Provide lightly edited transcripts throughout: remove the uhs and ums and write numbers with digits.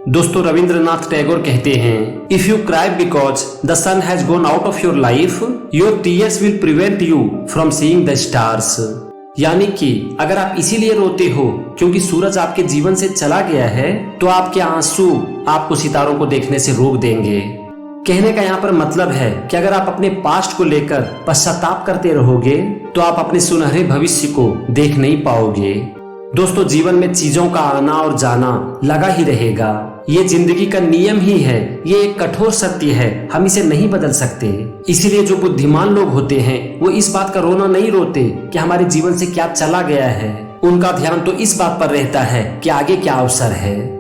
दोस्तों रविंद्रनाथ टैगोर कहते हैं, if you cry because the sun has gone out of your life, your tears will prevent you from seeing the stars. यानी कि अगर आप इसीलिए रोते हो क्योंकि सूरज आपके जीवन से चला गया है, तो आपके आंसू आपको सितारों को देखने से रोक देंगे। कहने का यहाँ पर मतलब है कि अगर आप अपने पास्ट को लेकर पश्चाताप करते रहोगे तो आप अपने सुनहरे भविष्य को देख नहीं पाओगे। दोस्तों जीवन में चीजों का आना और जाना लगा ही रहेगा। ये जिंदगी का नियम ही है, ये एक कठोर सत्य है, हम इसे नहीं बदल सकते। इसीलिए जो बुद्धिमान लोग होते हैं वो इस बात का रोना नहीं रोते कि हमारे जीवन से क्या चला गया है। उनका ध्यान तो इस बात पर रहता है कि आगे क्या अवसर है।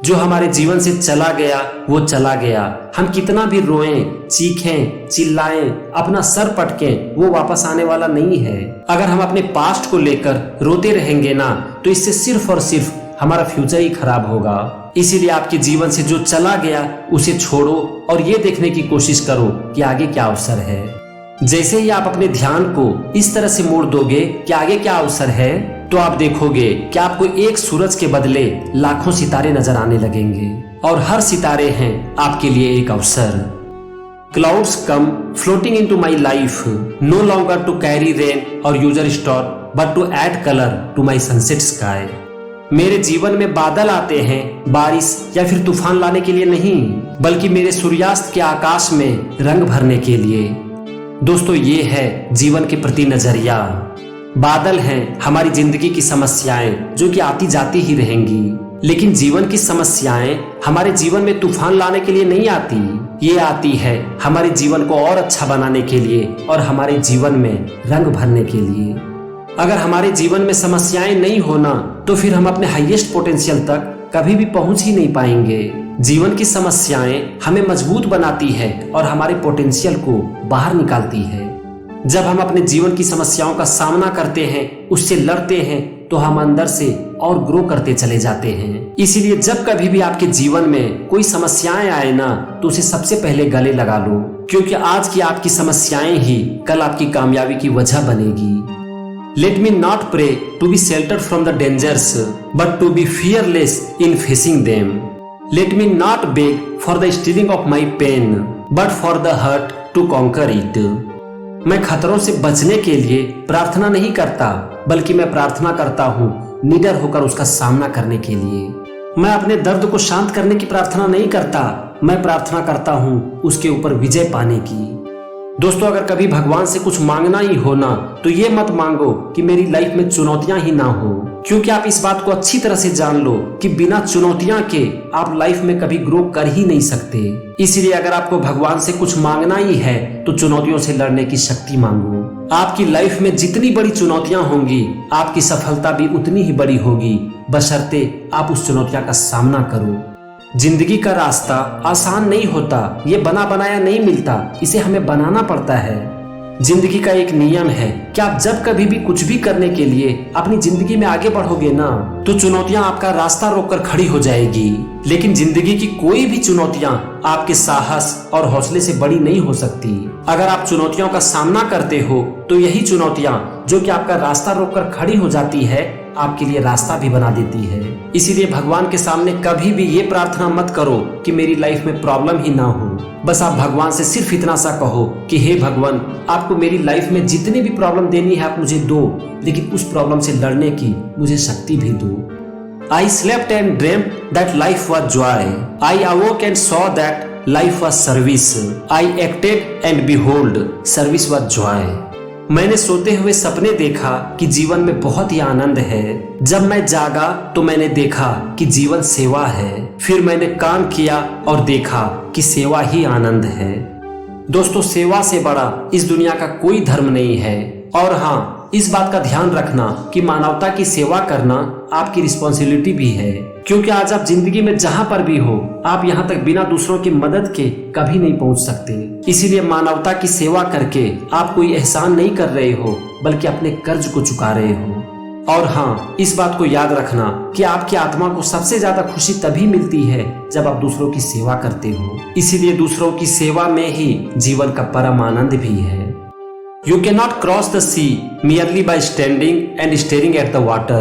जो हमारे जीवन से चला गया वो चला गया, हम कितना भी रोएं, चीखें, चिल्लाएं, अपना सर पटकें, वो वापस आने वाला नहीं है। अगर हम अपने पास्ट को लेकर रोते रहेंगे ना, तो इससे सिर्फ और सिर्फ हमारा फ्यूचर ही खराब होगा। इसीलिए आपके जीवन से जो चला गया उसे छोड़ो और ये देखने की कोशिश करो कि आगे क्या अवसर है। जैसे ही आप अपने ध्यान को इस तरह से मोड़ दोगे कि आगे क्या अवसर है, तो आप देखोगे कि आपको एक सूरज के बदले लाखों सितारे नजर आने लगेंगे और हर सितारे हैं आपके लिए एक अवसर। Clouds come floating into my life, no longer to carry rain or usher storm but to add colour to my sunset sky. मेरे जीवन में बादल आते हैं बारिश या फिर तूफान लाने के लिए नहीं, बल्कि मेरे सूर्यास्त के आकाश में रंग भरने के लिए। दोस्तों ये है जीवन के प्रति नजरिया। बादल हैं हमारी जिंदगी की समस्याएं जो कि आती जाती ही रहेंगी, लेकिन जीवन की समस्याएं हमारे जीवन में तूफान लाने के लिए नहीं आती। ये आती है हमारे जीवन को और अच्छा बनाने के लिए और हमारे जीवन में रंग भरने के लिए। अगर हमारे जीवन में समस्याएं नहीं होना तो फिर हम अपने हाईएस्ट पोटेंशियल तक कभी भी पहुंच ही नहीं पाएंगे। जीवन की समस्याएं हमें मजबूत बनाती है और हमारे पोटेंशियल को बाहर निकालती है। जब हम अपने जीवन की समस्याओं का सामना करते हैं, उससे लड़ते हैं, तो हम अंदर से और ग्रो करते चले जाते हैं। इसीलिए जब कभी भी आपके जीवन में कोई समस्याएं आए ना, तो उसे सबसे पहले गले लगा लो, क्योंकि आज की आपकी समस्याएं ही कल आपकी कामयाबी की वजह बनेगी। Let me not pray to be sheltered from the dangers, but to be fearless in facing them. Let me not beg for the stealing of my pain, but for the hurt to conquer it. मैं खतरों से बचने के लिए प्रार्थना नहीं करता, बल्कि मैं प्रार्थना करता हूँ निडर होकर उसका सामना करने के लिए। मैं अपने दर्द को शांत करने की प्रार्थना नहीं करता, मैं प्रार्थना करता हूँ उसके ऊपर विजय पाने की। दोस्तों अगर कभी भगवान से कुछ मांगना ही हो ना, तो ये मत मांगो कि मेरी लाइफ में चुनौतियां ही ना हो, क्योंकि आप इस बात को अच्छी तरह से जान लो कि बिना चुनौतियां के आप लाइफ में कभी ग्रो कर ही नहीं सकते। इसलिए अगर आपको भगवान से कुछ मांगना ही है तो चुनौतियों से लड़ने की शक्ति मांगो। आपकी लाइफ में जितनी बड़ी चुनौतियां होंगी, आपकी सफलता भी उतनी ही बड़ी होगी, बशर्ते आप उस चुनौतियां का सामना करो। जिंदगी का रास्ता आसान नहीं होता, ये बना बनाया नहीं मिलता, इसे हमें बनाना पड़ता है। जिंदगी का एक नियम है कि आप जब कभी भी कुछ भी करने के लिए अपनी जिंदगी में आगे बढ़ोगे ना, तो चुनौतियां आपका रास्ता रोककर खड़ी हो जाएगी, लेकिन जिंदगी की कोई भी चुनौतियां आपके साहस और हौसले से बड़ी नहीं हो सकती। अगर आप चुनौतियों का सामना करते हो तो यही चुनौतियां जो कि आपका रास्ता रोककर खड़ी हो जाती है, आपके लिए रास्ता भी बना देती है। इसीलिए भगवान के सामने कभी भी ये प्रार्थना मत करो कि मेरी लाइफ में प्रॉब्लम ही ना हो। बस आप भगवान से सिर्फ इतना सा कहो कि हे भगवान, आपको मेरी लाइफ में जितनी भी प्रॉब्लम देनी है आप मुझे दो, लेकिन उस प्रॉब्लम से लड़ने की मुझे शक्ति भी दो। I slept and dreamt that life was joy. I awoke and saw that life was service. I acted and behold, service was joy. मैंने सोते हुए सपने देखा कि जीवन में बहुत ही आनंद है। जब मैं जागा तो मैंने देखा कि जीवन सेवा है। फिर मैंने काम किया और देखा कि सेवा ही आनंद है। दोस्तों सेवा से बड़ा इस दुनिया का कोई धर्म नहीं है। और हाँ, इस बात का ध्यान रखना कि मानवता की सेवा करना आपकी रिस्पॉन्सिबिलिटी भी है, क्योंकि आज आप जिंदगी में जहां पर भी हो, आप यहां तक बिना दूसरों की मदद के कभी नहीं पहुंच सकते। इसीलिए मानवता की सेवा करके आप कोई एहसान नहीं कर रहे हो, बल्कि अपने कर्ज को चुका रहे हो। और हाँ, इस बात को याद रखना कि आपकी आत्मा को सबसे ज्यादा खुशी तभी मिलती है जब आप दूसरों की सेवा करते हो। इसीलिए दूसरों की सेवा में ही जीवन का परम आनंद भी है। You cannot cross the sea merely by standing and staring at the water.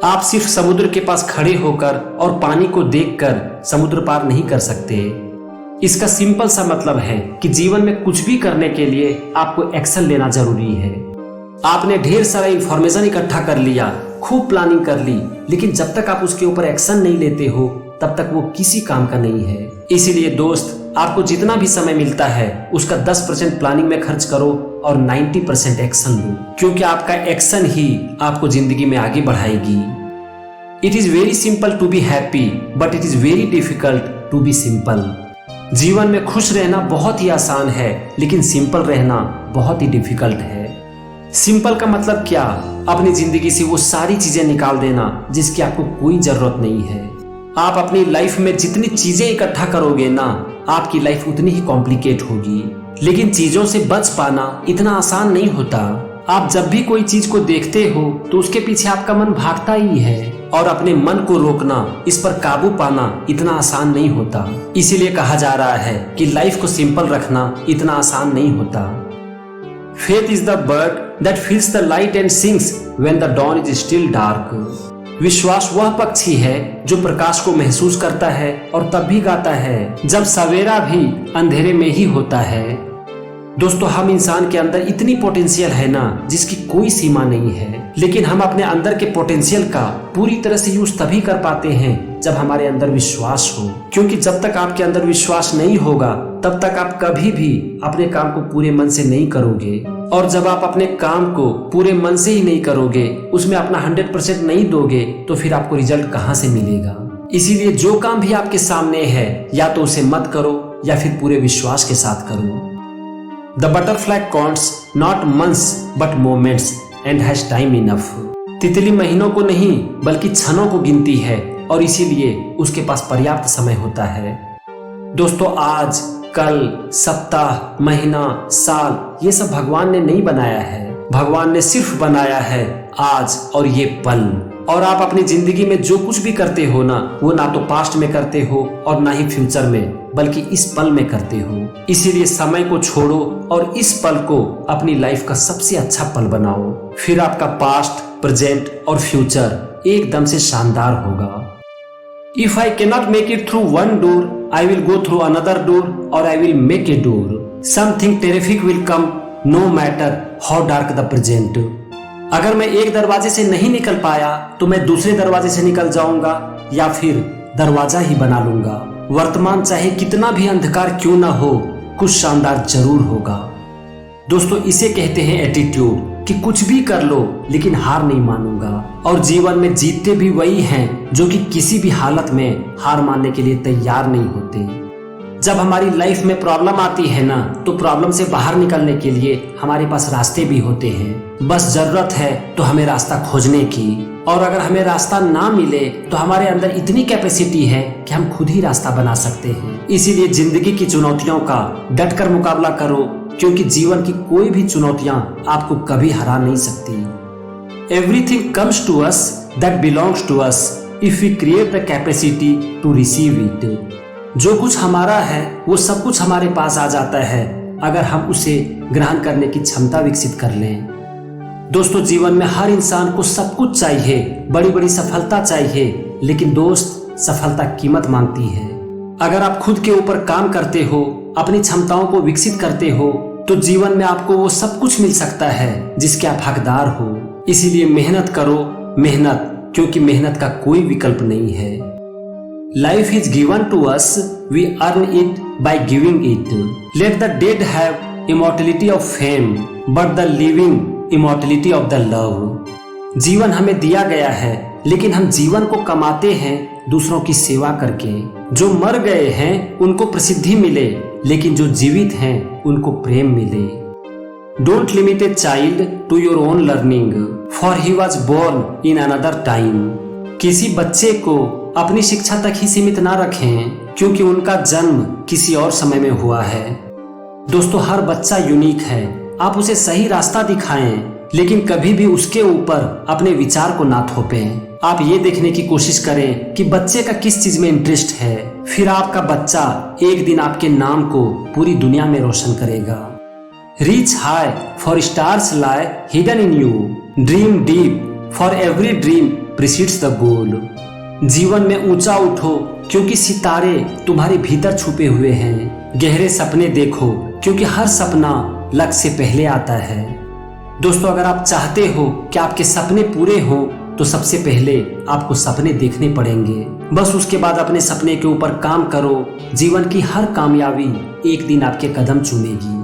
आप सिर्फ समुद्र के पास खड़े होकर और पानी को देखकर समुद्र पार नहीं कर सकते। इसका सिंपल सा मतलब है कि जीवन में कुछ भी करने के लिए आपको एक्शन लेना जरूरी है। आपने ढेर सारा इंफॉर्मेशन इकट्ठा कर लिया, खूब प्लानिंग कर ली, लेकिन जब तक आप उसके ऊपर एक्शन नहीं लेते हो तब तक वो किसी काम का नहीं है। इसीलिए दोस्त, आपको जितना भी समय मिलता है उसका 10% प्लानिंग में खर्च करो और 90% एक्शन लो, क्योंकि आपका एक्शन ही आपको जिंदगी में आगे बढ़ाएगी। It is very simple to be happy but it is very difficult to be simple. जीवन में खुश रहना बहुत ही आसान है, लेकिन सिंपल रहना बहुत ही डिफिकल्ट है। सिंपल का मतलब क्या? अपनी जिंदगी से वो सारी चीजें निकाल देना जिसकी आपको कोई जरूरत नहीं है। आप अपनी लाइफ में जितनी चीजें इकट्ठा करोगे ना, आपकी लाइफ उतनी ही कॉम्प्लिकेट होगी। लेकिन चीजों से बच पाना इतना आसान नहीं होता। आप जब भी कोई चीज को देखते हो तो उसके पीछे आपका मन भागता ही है, और अपने मन को रोकना, इस पर काबू पाना इतना आसान नहीं होता। इसीलिए कहा जा रहा है कि लाइफ को सिंपल रखना इतना आसान नहीं होता। Faith is the bird that feels the light and sings when the dawn is still dark. विश्वास वह पक्षी है जो प्रकाश को महसूस करता है और तब भी गाता है जब सवेरा भी अंधेरे में ही होता है। दोस्तों, हम इंसान के अंदर इतनी पोटेंशियल है ना जिसकी कोई सीमा नहीं है, लेकिन हम अपने अंदर के पोटेंशियल का पूरी तरह से यूज तभी कर पाते हैं जब हमारे अंदर विश्वास हो। क्योंकि जब तक आपके अंदर विश्वास नहीं होगा तब तक आप कभी भी अपने काम को पूरे मन से नहीं करोगे, और जब आप अपने काम को पूरे मन से ही नहीं करोगे, उसमें अपना 100% नहीं दोगे, तो फिर आपको रिजल्ट कहाँ से मिलेगा। इसीलिए जो काम भी आपके सामने है, या तो उसे मत करो या फिर पूरे विश्वास के साथ करो। The butterfly counts not months but moments and has time enough. तितली महीनों को नहीं बल्कि क्षणों को गिनती है, और इसीलिए उसके पास पर्याप्त समय होता है। दोस्तों, आज, कल, सप्ताह, महीना, साल, ये सब भगवान ने नहीं बनाया है। भगवान ने सिर्फ बनाया है आज और ये पल। और आप अपनी जिंदगी में जो कुछ भी करते हो ना, वो ना तो पास्ट में करते हो और ना ही फ्यूचर में, बल्कि इस पल में करते हो। इसीलिए समय को छोड़ो और इस पल को अपनी लाइफ का सबसे अच्छा पल बनाओ। फिर आपका पास्ट, प्रेजेंट और फ्यूचर एकदम से शानदार होगा। If I cannot make it through one door, I will go through another door or I will make a door. Something terrific will come no matter how dark the present. अगर मैं एक दरवाजे से नहीं निकल पाया तो मैं दूसरे दरवाजे से निकल जाऊंगा या फिर दरवाजा ही बना लूंगा। वर्तमान चाहे कितना भी अंधकार क्यों ना हो, कुछ शानदार जरूर होगा। दोस्तों, इसे कहते हैं एटीट्यूड, कि कुछ भी कर लो लेकिन हार नहीं मानूंगा। और जीवन में जीतते भी वही हैं जो कि किसी भी हालत में हार मानने के लिए तैयार नहीं होते। जब हमारी लाइफ में प्रॉब्लम आती है ना, तो प्रॉब्लम से बाहर निकलने के लिए हमारे पास रास्ते भी होते हैं। बस जरूरत है तो हमें रास्ता खोजने की, और अगर हमें रास्ता ना मिले तो हमारे अंदर इतनी कैपेसिटी है कि हम खुद ही रास्ता बना सकते हैं। इसीलिए जिंदगी की चुनौतियों का डटकर मुकाबला करो, क्योंकि जीवन की कोई भी चुनौतियां आपको कभी हरा नहीं सकती। Everything comes to us that belongs to us if we create the capacity to receive it. जो कुछ हमारा है वो सब कुछ हमारे पास आ जाता है अगर हम उसे ग्रहण करने की क्षमता विकसित कर लें। दोस्तों, जीवन में हर इंसान को सब कुछ चाहिए, बड़ी बड़ी सफलता चाहिए, लेकिन दोस्त, सफलता कीमत मांगती है। अगर आप खुद के ऊपर काम करते हो, अपनी क्षमताओं को विकसित करते हो, तो जीवन में आपको वो सब कुछ मिल सकता है जिसके आप हकदार हो। इसीलिए मेहनत करो, मेहनत, क्योंकि मेहनत का कोई विकल्प नहीं है। Life is given to us, we earn it by giving it. Let the dead have immortality of fame, but the living immortality of the love. जीवन हमें दिया गया है, लेकिन हम जीवन को कमाते हैं दूसरों की सेवा करके। जो मर गए हैं उनको प्रसिद्धि मिले, लेकिन जो जीवित हैं उनको प्रेम मिले। Don't limit a child to your own learning, for he was born in another time. किसी बच्चे को अपनी शिक्षा तक ही सीमित ना रखें, क्योंकि उनका जन्म किसी और समय में हुआ है। दोस्तों, हर बच्चा यूनिक है। आप उसे सही रास्ता दिखाएं, लेकिन कभी भी उसके ऊपर अपने विचार को ना थोपें। आप ये देखने की कोशिश करें कि बच्चे का किस चीज में इंटरेस्ट है, फिर आपका बच्चा एक दिन आपके नाम को पूरी दुनिया में रोशन करेगा। Reach high for stars lie hidden in you, dream deep for every dream precedes the goal. जीवन में ऊंचा उठो क्योंकि सितारे तुम्हारे भीतर छुपे हुए हैं। गहरे सपने देखो क्योंकि हर सपना लक्ष्य से पहले आता है। दोस्तों, अगर आप चाहते हो कि आपके सपने पूरे हों तो सबसे पहले आपको सपने देखने पड़ेंगे। बस उसके बाद अपने सपने के ऊपर काम करो। जीवन की हर कामयाबी एक दिन आपके कदम चूमेगी।